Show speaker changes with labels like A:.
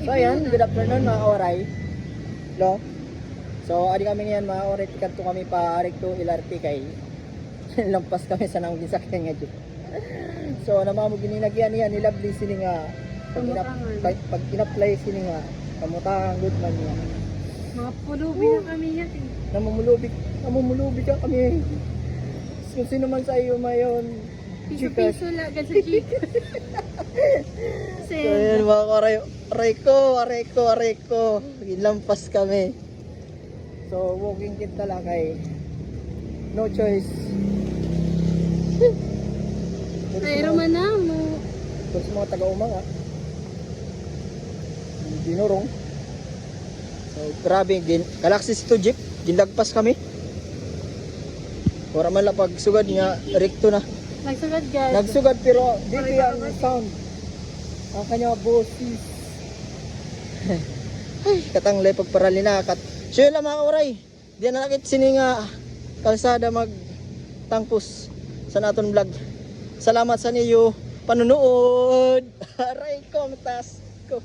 A: So ayan, good afternoon mga oray. Hello. So adi kami ngayon mga oray, tikat to kami pa arik to LRT kay lampas kami sa nang gisakyan nga dyan. So namamo gininagyan niya ni Lovely sini nga pag in-apply sini nga kamutang good man niya.
B: Mga pulubi na kami yan eh.
A: Namumulubi ka kami. Kung sino man sa iyo mayon.
B: Piso-piso lang agad sa jeep.
A: So yun mga koray, aray ko, lampas kami. So walking kit na lang kay no choice.
B: Pero man na mo.
A: Kung sa mga taga-umang dinurong. So grabe, Galaxy to jeep, ginlagpas kami. Para man lang pag sugad nga, rekto na.
B: Nagsugad guys.
A: Nagsugad pero dito ang sound. Ang kanya boses. Ay, katanglay pagparali na. So yun lang mga oray. Diyan na nakit sini nga kalsada magtangpos sa naton vlog. Salamat sa niyo panunood. Aray ko, matas ko.